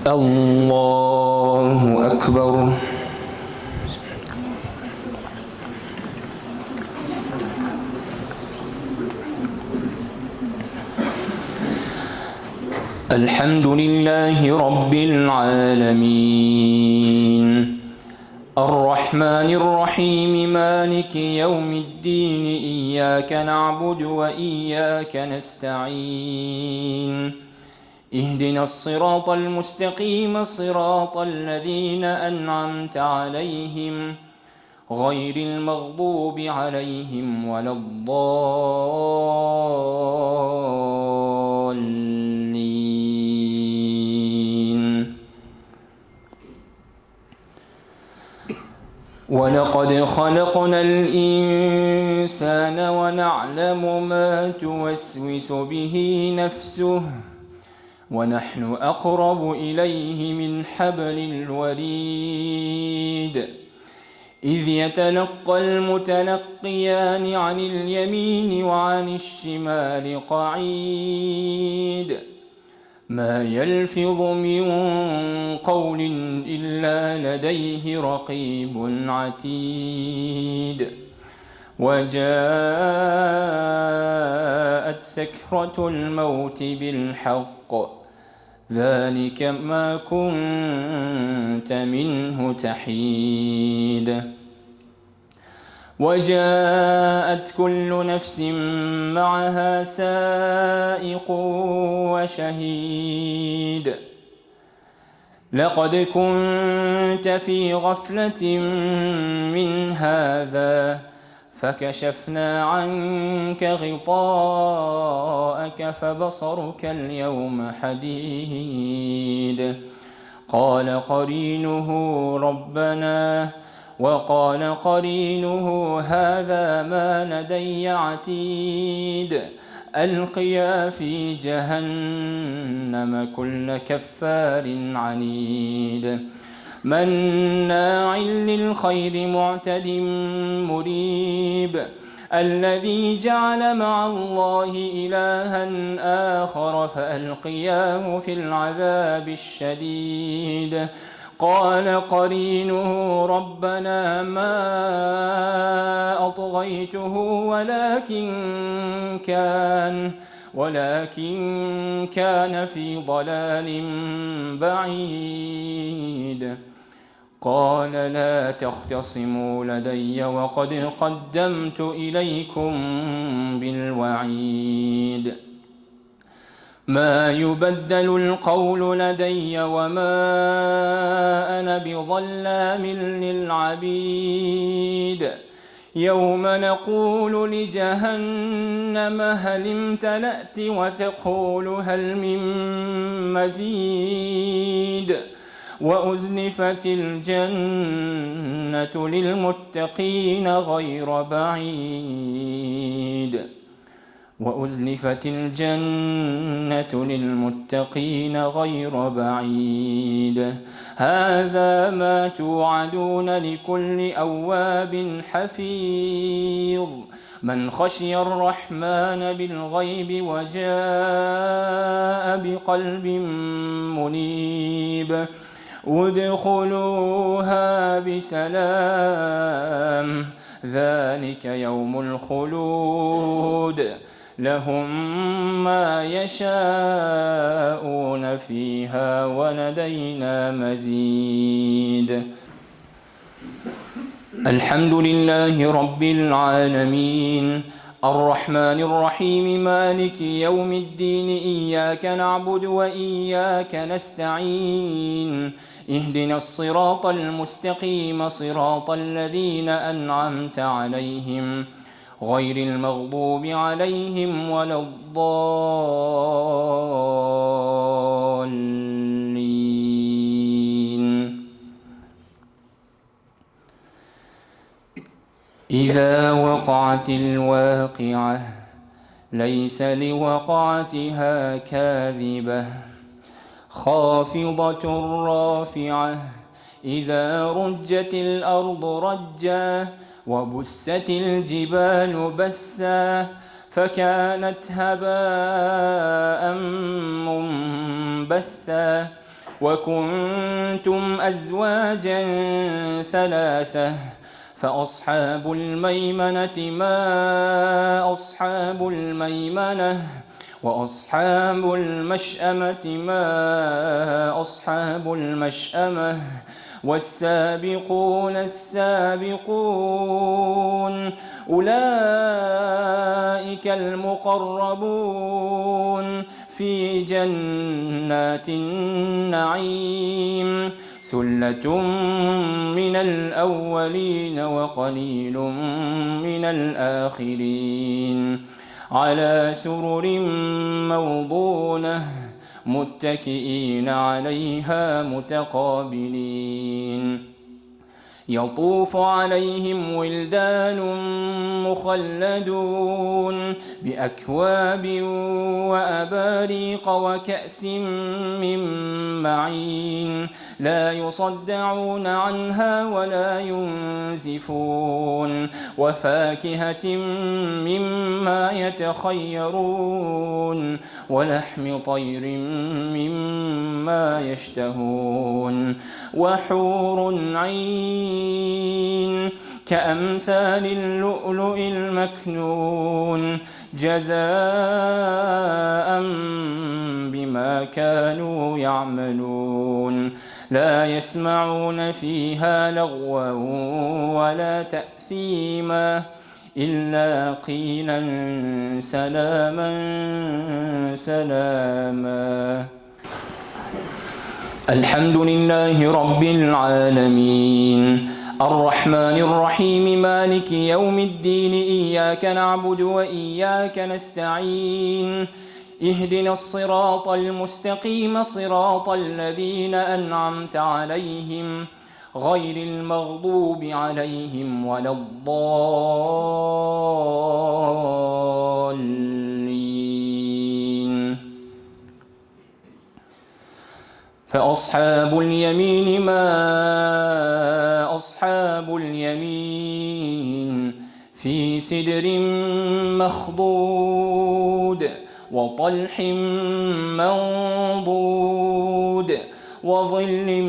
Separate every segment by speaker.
Speaker 1: الله أكبر. الحمد لله رب العالمين الرحمن الرحيم مالك يوم الدين إياك نعبد وإياك نستعين اهدنا الصراط المستقيم صراط الذين أنعمت عليهم غير المغضوب عليهم ولا الضالين. ولقد خلقنا الإنسان ونعلم ما توسوس به نفسه ونحن أقرب إليه من حبل الوريد إذ يتلقى المتلقيان عن اليمين وعن الشمال قعيد ما يلفظ من قول إلا لديه رقيب عتيد وجاءت سكرة الموت بالحق ذلك ما كنت منه تحيد وجاءت كل نفس معها سائق وشهيد لقد كنت في غفلة من هذا فكشفنا عنك غطاءك فبصرك اليوم حديد قال قرينه هذا ما لدي عتيد ألقيا في جهنم كل كفار عنيد مناع للخير معتد مريب الذي جعل مع الله إلها آخر فألقياه في العذاب الشديد قال قرينه ربنا ما أطغيته ولكن كان في ضلال بعيد قال لا تختصموا لدي وقد قدمت إليكم بالوعيد ما يبدل القول لدي وما أنا بظلام للعبيد يوم نقول لجهنم هل امتلأت وتقول هل من مزيد وأزلفت الجنة للمتقين غير بعيد هذا ما توعدون لكل أواب حفيظ من خشي الرحمن بالغيب وجاء بقلب منيب ادخلوها بسلام ذلك يوم الخلود لهم ما يشاءون فيها ولدينا مزيد. الحمد لله رب العالمين الرحمن الرحيم مالك يوم الدين إياك نعبد وإياك نستعين اهدنا الصراط المستقيم صراط الذين أنعمت عليهم غير المغضوب عليهم ولا الضالين. إذا وقعت الواقعة ليس لوقعتها كاذبة خافضة رافعة إذا رجت الأرض رجا وبست الجبال بسا فكانت هباء منبثا وكنتم أزواجا ثلاثة فأصحاب الميمنة ما أصحاب الميمنة وأصحاب المشأمة ما أصحاب المشأمة والسابقون السابقون أولئك المقربون في جنات النعيم ثلة من الأولين وقليل من الآخرين على سرر موضونة متكئين عليها متقابلين يطوف عليهم ولدان مخلدون بأكواب وأباريق وكأس من معين لا يصدعون عنها ولا ينزفون وفاكهة مما يتخيرون ولحم طير مما يشتهون وحور عين كأمثال اللؤلؤ المكنون جزاء بما كانوا يعملون لا يسمعون فيها لغوا ولا تأثيما إلا قيلا سلاما سلاما. الحمد لله رب العالمين الرحمن الرحيم مالك يوم الدين إياك نعبد وإياك نستعين اهدنا الصراط المستقيم صراط الذين أنعمت عليهم غير المغضوب عليهم ولا الضالين. فأصحاب اليمين ما أصحاب اليمين في سدر مخضود وطلح منضود وظل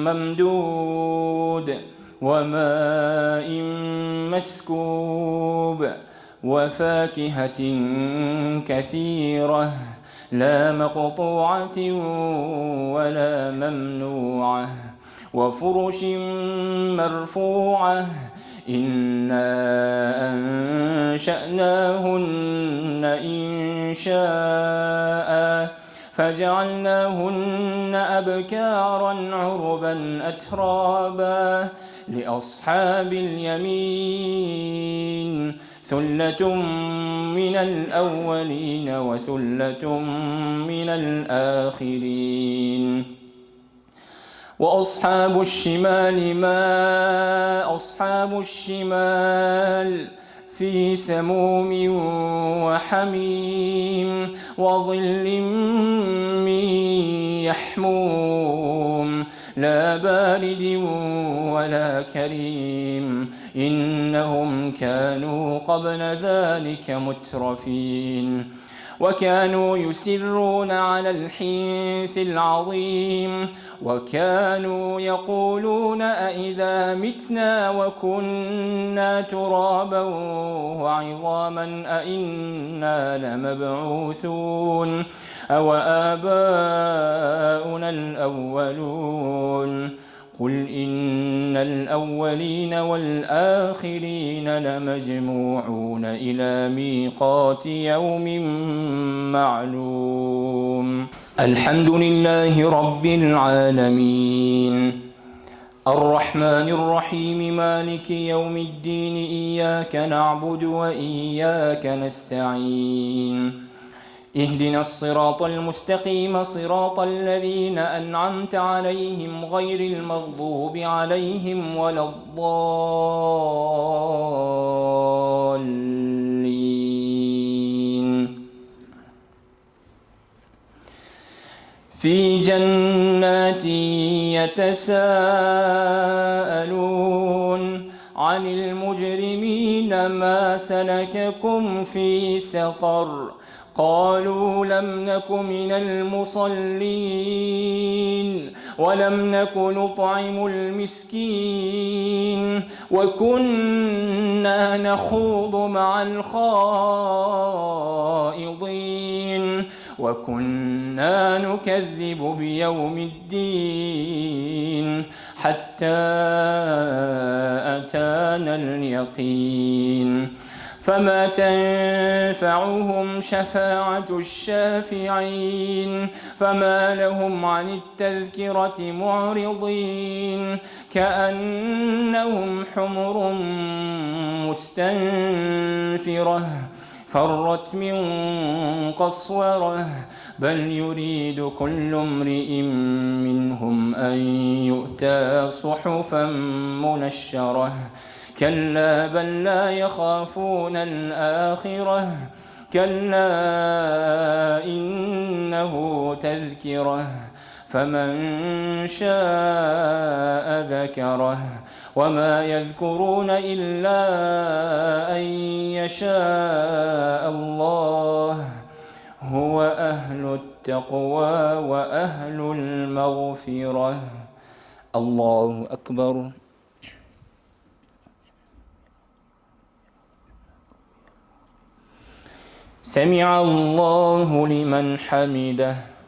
Speaker 1: ممدود وماء مسكوب وفاكهة كثيرة لا مقطوعة ولا ممنوعة وفرش مرفوعة إنا أنشأناهن إنشاء فجعلناهن أبكارا عربا أترابا لأصحاب اليمين ثلة من الأولين وثلة من الآخرين. وأصحاب الشمال ما أصحاب الشمال في سموم وحميم وظل من يحموم لا بارد ولا كريم إنهم كانوا قبل ذلك مترفين وكانوا يسرون على الحنث العظيم وكانوا يقولون أئذا متنا وكنا ترابا وعظاما أئنا لمبعوثون أو آباؤنا الأولون قل إن الأولين والآخرين لمجموعون إلى ميقات يوم معلوم. الحمد لله رب العالمين الرحمن الرحيم مالك يوم الدين إياك نعبد وإياك نستعين اهدنا الصراط المستقيم صراط الذين أنعمت عليهم غير المغضوب عليهم ولا الضالين. في جنات يتساءلون عن المجرمين ما سلككم في سقر قالوا لم نك من المصلين ولم نك نطعم المسكين وكنا نخوض مع الخائضين وكنا نكذب بيوم الدين حتى أتانا اليقين فما تنفعهم شفاعة الشافعين فما لهم عن التذكرة معرضين كأنهم حمر مستنفرة فرت من قسورة بل يريد كل امرئ منهم أن يؤتى صحفا منشرة كلا بل لا يخافون الآخرة كلا إنه تذكرة فمن شاء ذكره وما يذكرون إلا أن يشاء الله هو أهل التقوى وأهل المغفرة. الله أكبر. سمع الله لمن حمده.